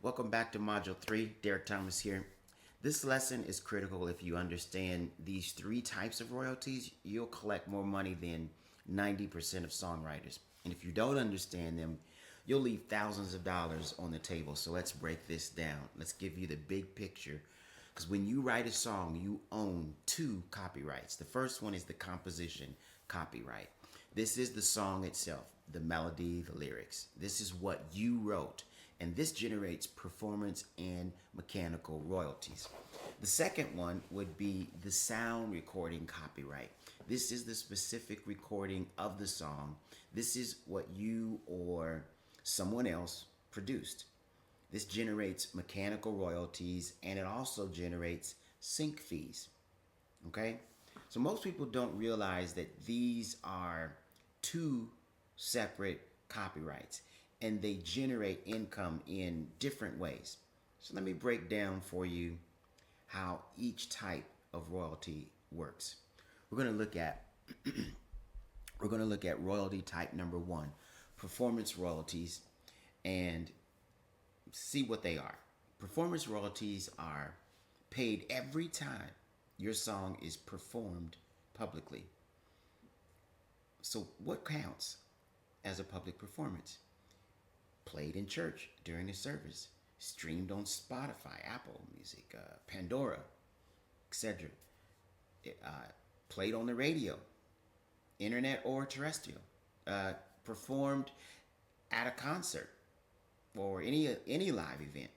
Welcome back to Module 3. Derek Thomas here. This lesson is critical. If you understand these three types of royalties, you'll collect more money than 90% of songwriters. And if you don't understand them, you'll leave thousands of dollars on the table. So let's break this down. Let's give you the big picture. Because when you write a song, you own two copyrights. The first one is the composition copyright. This is the song itself, the melody, the lyrics. This is what you wrote, and this generates performance and mechanical royalties. The second one would be the sound recording copyright. This is the specific recording of the song. This is what you or someone else produced. This generates mechanical royalties, and it also generates sync fees. Okay? So most people don't realize that these are two separate copyrights, and they generate income in different ways. So let me break down for you how each type of royalty works. We're going to look at royalty type number 1, performance royalties, and see what they are. Performance royalties are paid every time your song is performed publicly. So what counts as a public performance? Played in church during the service, streamed on Spotify, Apple Music, Pandora, etc. Played on the radio, internet or terrestrial, performed at a concert or any live event,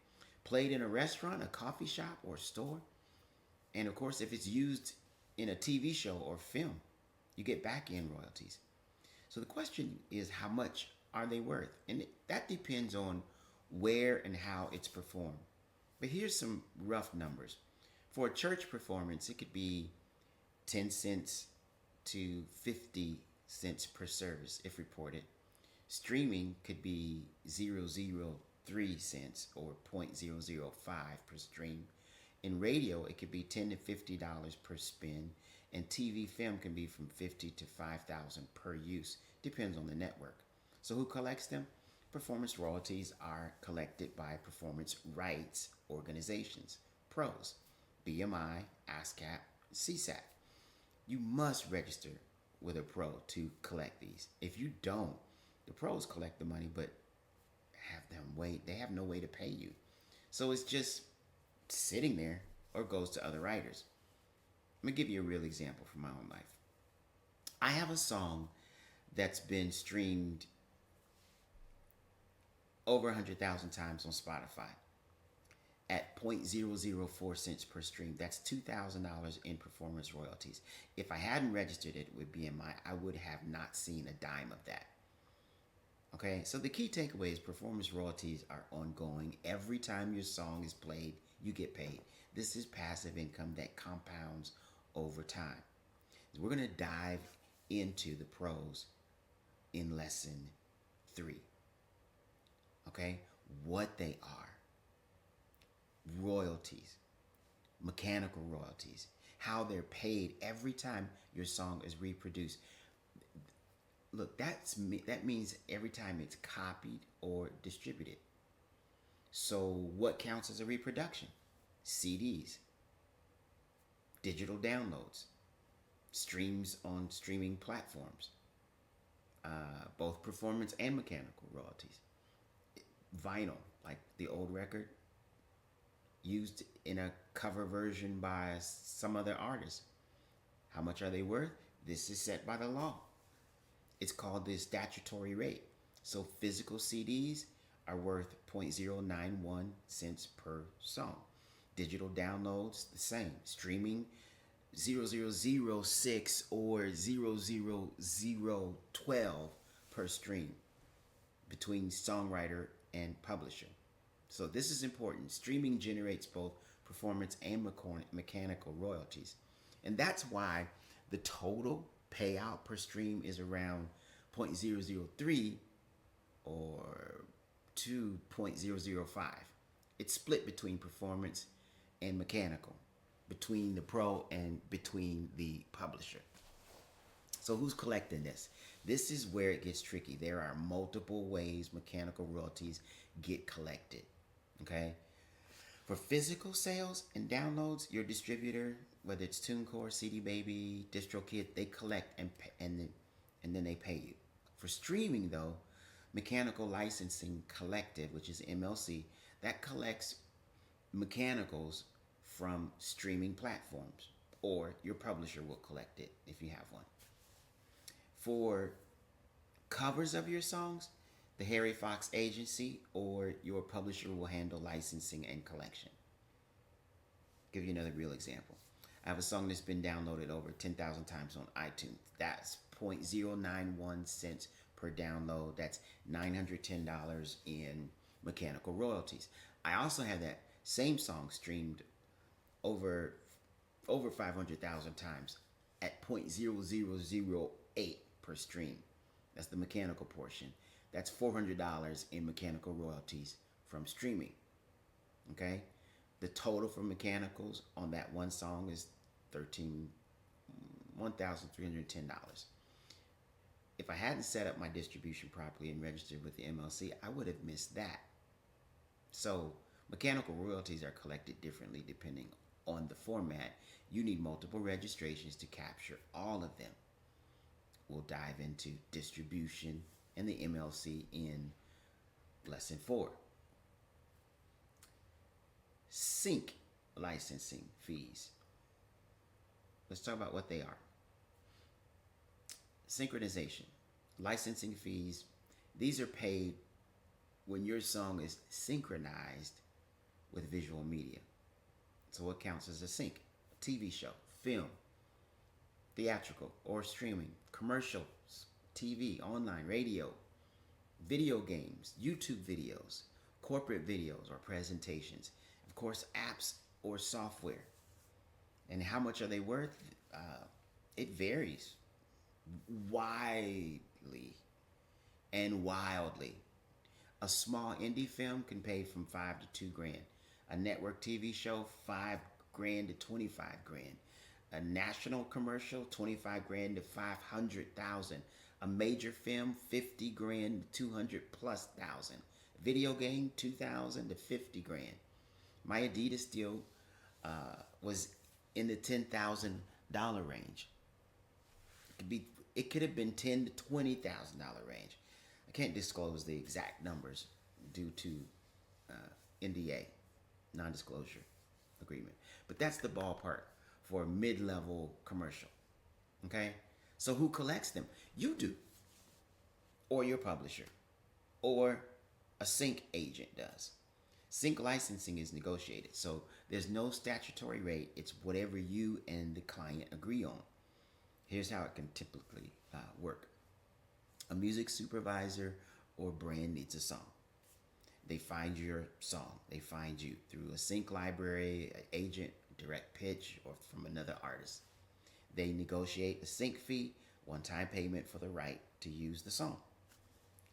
played in a restaurant, a coffee shop, or store, and of course, if it's used in a TV show or film, you get back end royalties. So the question is, how much are they worth? And that depends on where and how it's performed. But here's some rough numbers. For a church performance, it could be 10 cents to 50 cents per service if reported. Streaming could be 0.003 cents or 0.005 per stream. In radio, it could be $10 to $50 per spin, and TV film can be from 50 to 5,000 per use. Depends on the network. So who collects them? Performance royalties are collected by performance rights organizations, pros, BMI, ASCAP, CSAC. You must register with a pro to collect these. If you don't, the pros collect the money, but they have no way to pay you. So it's just sitting there or goes to other writers. Let me give you a real example from my own life. I have a song that's been streamed over 100,000 times on Spotify at 0.004 cents per stream. That's $2,000 in performance royalties. If I hadn't registered it with BMI, I would have not seen a dime of that. Okay, so the key takeaway is performance royalties are ongoing. Every time your song is played, you get paid. This is passive income that compounds over time. We're going to dive into the pros in lesson 3. Okay, what they are: royalties, mechanical royalties, how they're paid every time your song is reproduced. Look, that means every time it's copied or distributed. So what counts as a reproduction? CDs, digital downloads, streams on streaming platforms, both performance and mechanical royalties. Vinyl, like the old record, used in a cover version by some other artist. How much are they worth? This is set by the law. It's called the statutory rate. So physical CDs are worth 0.091 cents per song. Digital downloads, the same. Streaming, 0.006 or 0.00012 per stream between songwriter and publisher. So this is important. Streaming generates both performance and mechanical royalties. And that's why the total payout per stream is around 0.003 or to 0.005. It's split between performance and mechanical, between the pro and between the publisher. So who's collecting this? This is where it gets tricky. There are multiple ways mechanical royalties get collected. Okay. For physical sales and downloads, your distributor, whether it's TuneCore, CD Baby, DistroKid, they collect and then they pay you. For streaming though, Mechanical Licensing Collective, which is MLC, that collects mechanicals from streaming platforms, or your publisher will collect it if you have one. For covers of your songs, the Harry Fox Agency or your publisher will handle licensing and collection. Give you another real example. I have a song that's been downloaded over 10,000 times on iTunes. That's 0.091 cents per download. That's $910 in mechanical royalties. I also have that same song streamed over 500,000 times at 0.0008 per stream. That's the mechanical portion. That's $400 in mechanical royalties from streaming. Okay? The total for mechanicals on that one song is $1,310. If I hadn't set up my distribution properly and registered with the MLC, I would have missed that. So, mechanical royalties are collected differently depending on the format. You need multiple registrations to capture all of them. We'll dive into distribution and the MLC in lesson 4. Sync licensing fees. Let's talk about what they are. Synchronization. Licensing fees, these are paid when your song is synchronized with visual media. So what counts as a sync? A TV show, film, theatrical or streaming, commercials, TV, online, radio, video games, YouTube videos, corporate videos or presentations, of course, apps or software. And how much are they worth? It varies widely and wildly. A small indie film can pay from $5 to $2,000. A network TV show, $5,000 to $25,000. A national commercial, $25,000 to $500,000. A major film, $50,000 to $200,000+. Video game, $2,000 to $50,000. My Adidas deal was in the $10,000 range. It could have been $10,000 to $20,000 range. I can't disclose the exact numbers due to NDA, non-disclosure agreement. But that's the ballpark for a mid-level commercial. Okay? So who collects them? You do. Or your publisher. Or a sync agent does. Sync licensing is negotiated. So there's no statutory rate. It's whatever you and the client agree on. Here's how it can typically work. A music supervisor or brand needs a song. They find your song. They find you through a sync library, an agent, direct pitch, or from another artist. They negotiate a sync fee, one-time payment for the right to use the song.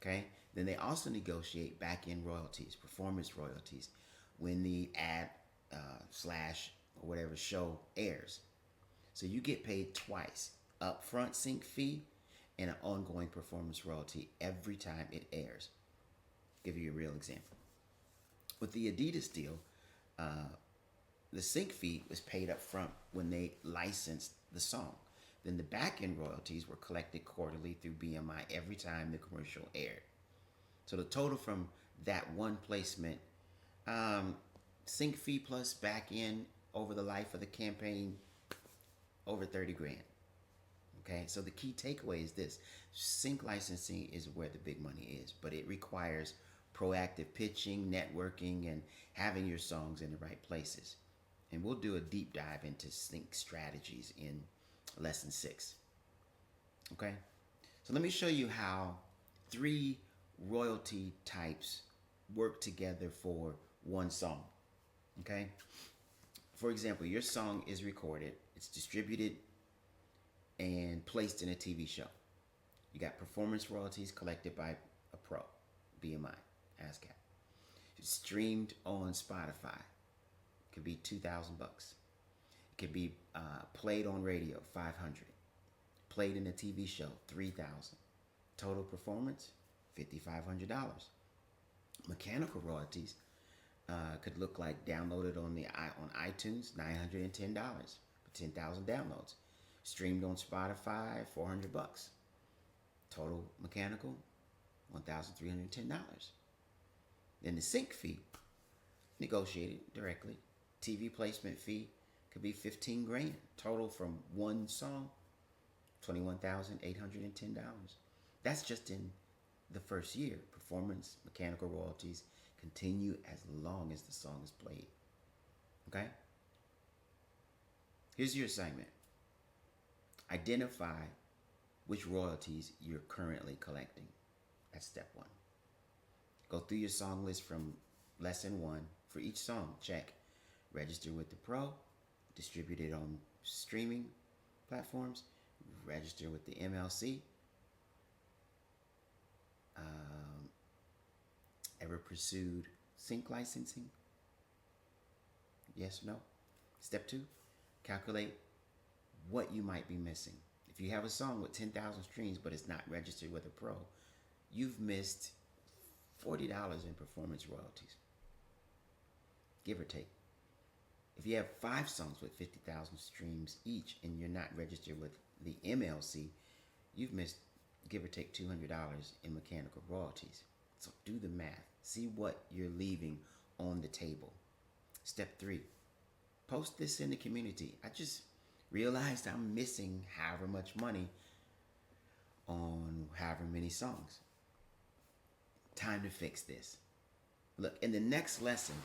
Okay? Then they also negotiate back-end royalties, performance royalties, when the ad slash or whatever show airs. So you get paid twice: upfront sync fee and an ongoing performance royalty every time it airs. Give you a real example. With the Adidas deal, the sync fee was paid up front when they licensed the song. Then the back-end royalties were collected quarterly through BMI every time the commercial aired. So the total from that one placement, sync fee plus back-end over the life of the campaign, over $30,000. Okay, so the key takeaway is this: sync licensing is where the big money is, but it requires proactive pitching, networking, and having your songs in the right places. And we'll do a deep dive into sync strategies in lesson 6. Okay, so let me show you how 3 royalty types work together for one song. Okay, for example, your song is recorded, it's distributed, and placed in a TV show. You got performance royalties collected by a pro, BMI, ASCAP. It's streamed on Spotify. It could be $2,000. It could be played on radio, $500. Played in a TV show, $3,000. Total performance, $5,500. Mechanical royalties, Could look like downloaded on iTunes, $910 for 10,000 downloads. Streamed on Spotify, $400. Total mechanical, $1,310. Then the sync fee, negotiated directly. TV placement fee could be 15 grand. Total from one song, $21,810. That's just in the first year. Performance, mechanical royalties continue as long as the song is played. Okay? Here's your assignment. Identify which royalties you're currently collecting. That's step one. Go through your song list from lesson one. For each song, check register with the pro, distributed on streaming platforms, register with the MLC, ever pursued sync licensing? Yes or no? Step two, calculate what you might be missing. If you have a song with 10,000 streams but it's not registered with a pro, you've missed $40 in performance royalties, give or take. If you have 5 songs with 50,000 streams each and you're not registered with the MLC, you've missed, give or take, $200 in mechanical royalties. So do the math. See what you're leaving on the table. Step 3, post this in the community. I just realized I'm missing however much money on however many songs. Time to fix this. Look, in the next lesson,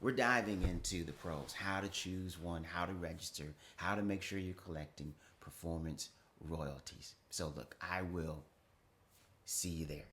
we're diving into the pros, how to choose one, how to register, how to make sure you're collecting performance royalties. So look, I will see you there.